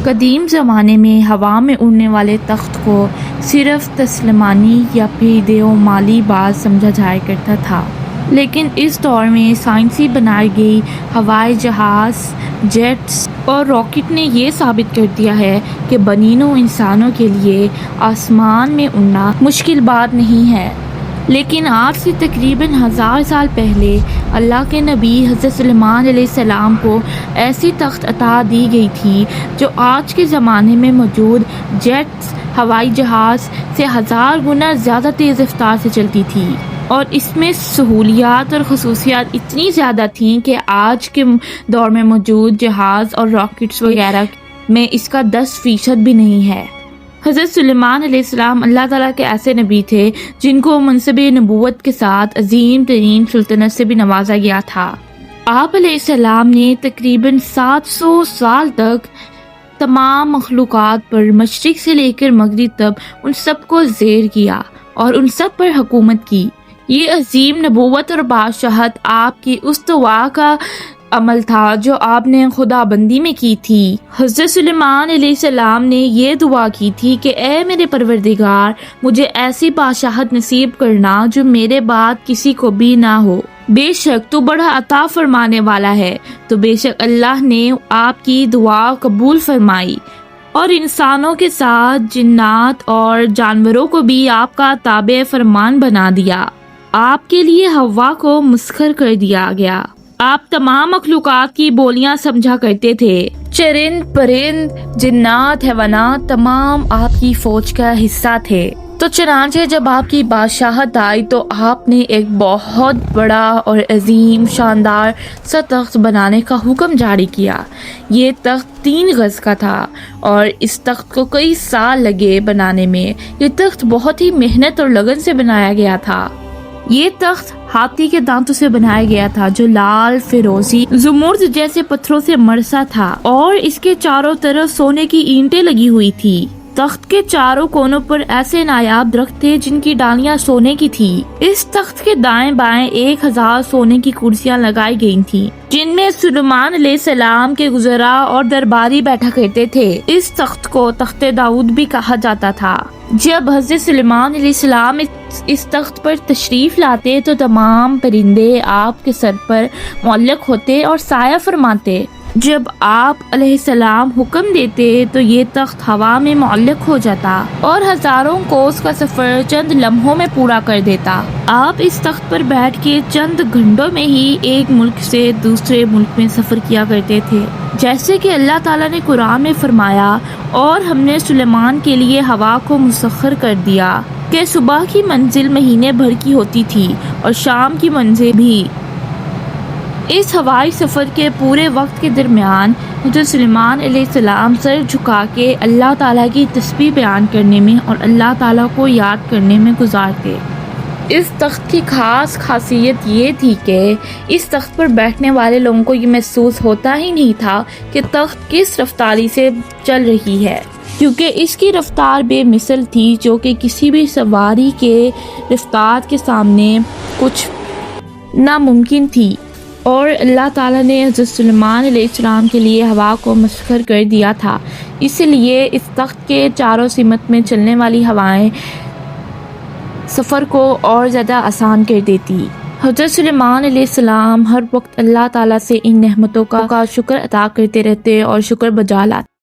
قدیم زمانے میں ہوا میں اڑنے والے تخت کو صرف تسلیمانی یا پھر دیو مالی بات سمجھا جایا کرتا تھا، لیکن اس دور میں سائنسی بنائی گئی ہوائی جہاز، جیٹس اور راکٹ نے یہ ثابت کر دیا ہے کہ بنی نوع انسانوں کے لیے آسمان میں اڑنا مشکل بات نہیں ہے۔ لیکن آج سے تقریباً 1000 سال پہلے اللہ کے نبی حضرت سلیمان علیہ السلام کو ایسی تخت عطا دی گئی تھی جو آج کے زمانے میں موجود جیٹس، ہوائی جہاز سے 1000 گنا زیادہ تیز رفتار سے چلتی تھی، اور اس میں سہولیات اور خصوصیات اتنی زیادہ تھیں کہ آج کے دور میں موجود جہاز اور راکٹس وغیرہ میں اس کا 10% بھی نہیں ہے۔ حضرت سلیمان علیہ السلام اللہ تعالیٰ کے ایسے نبی تھے جن کو منصب نبوت کے ساتھ عظیم ترین سلطنت سے بھی نوازا گیا تھا۔ آپ علیہ السلام نے تقریباً 700 سال تک تمام مخلوقات پر مشرق سے لے کر مغرب تک ان سب کو زیر کیا اور ان سب پر حکومت کی۔ یہ عظیم نبوت اور بادشاہت آپ کی اس دعا کا عمل تھا جو آپ نے خدا بندی میں کی تھی۔ حضرت سلیمان علیہ السلام نے یہ دعا کی تھی کہ اے میرے پروردگار، مجھے ایسی بادشاہت نصیب کرنا جو میرے بعد کسی کو بھی نہ ہو، بے شک تو بڑا عطا فرمانے والا ہے۔ تو بے شک اللہ نے آپ کی دعا قبول فرمائی اور انسانوں کے ساتھ جنات اور جانوروں کو بھی آپ کا تابع فرمان بنا دیا۔ آپ کے لیے ہوا کو مسخر کر دیا گیا۔ آپ تمام مخلوقات کی بولیاں سمجھا کرتے تھے۔ چرند، پرند، جنات، حیوانات تمام آپ کی فوج کا حصہ تھے۔ تو چنانچہ جب آپ کی بادشاہت آئی تو آپ نے ایک بہت بڑا اور عظیم شاندار سا تخت بنانے کا حکم جاری کیا۔ یہ تخت 3 گز کا تھا اور اس تخت کو کئی سال لگے بنانے میں۔ یہ تخت بہت ہی محنت اور لگن سے بنایا گیا تھا۔ یہ تخت ہاتھی کے دانتوں سے بنایا گیا تھا جو لال، فیروزی، زمرد جیسے پتھروں سے مرصع تھا، اور اس کے چاروں طرف سونے کی اینٹیں لگی ہوئی تھی۔ تخت کے چاروں کونوں پر ایسے نایاب درخت تھے جن کی ڈالیاں سونے کی تھی۔ اس تخت کے دائیں بائیں 1000 سونے کی کرسیاں لگائی گئی تھیں جن میں سلیمان علیہ السلام کے وزراء اور درباری بیٹھا کرتے تھے۔ اس تخت کو تخت داؤد بھی کہا جاتا تھا۔ جب حضرت سلیمان علیہ السلام اس تخت پر تشریف لاتے تو تمام پرندے آپ کے سر پر معلق ہوتے اور سایہ فرماتے۔ جب آپ علیہ السلام حکم دیتے تو یہ تخت ہوا میں معلق ہو جاتا اور ہزاروں کوس کا سفر چند لمحوں میں پورا کر دیتا۔ آپ اس تخت پر بیٹھ کے چند گھنٹوں میں ہی ایک ملک سے دوسرے ملک میں سفر کیا کرتے تھے، جیسے کہ اللہ تعالیٰ نے قرآن میں فرمایا، اور ہم نے سلیمان کے لیے ہوا کو مسخر کر دیا کہ صبح کی منزل مہینے بھر کی ہوتی تھی اور شام کی منزل بھی۔ اس ہوائی سفر کے پورے وقت کے درمیان حضرت سلیمان علیہ السلام سر جھکا کے اللہ تعالیٰ کی تسبیح بیان کرنے میں اور اللہ تعالیٰ کو یاد کرنے میں گزارتے۔ اس تخت کی خاص خاصیت یہ تھی کہ اس تخت پر بیٹھنے والے لوگوں کو یہ محسوس ہوتا ہی نہیں تھا کہ تخت کس رفتاری سے چل رہی ہے، کیونکہ اس کی رفتار بے مثل تھی جو کہ کسی بھی سواری کے رفتار کے سامنے کچھ ناممکن تھی۔ اور اللہ تعالیٰ نے حضرت سلیمان علیہ السلام کے لیے ہوا کو مسخر کر دیا تھا، اس لیے اس تخت کے چاروں سمت میں چلنے والی ہوائیں سفر کو اور زیادہ آسان کر دیتی۔ حضرت سلیمان علیہ السلام ہر وقت اللہ تعالیٰ سے ان نعمتوں کا شکر ادا کرتے رہتے اور شکر بجا لاتے۔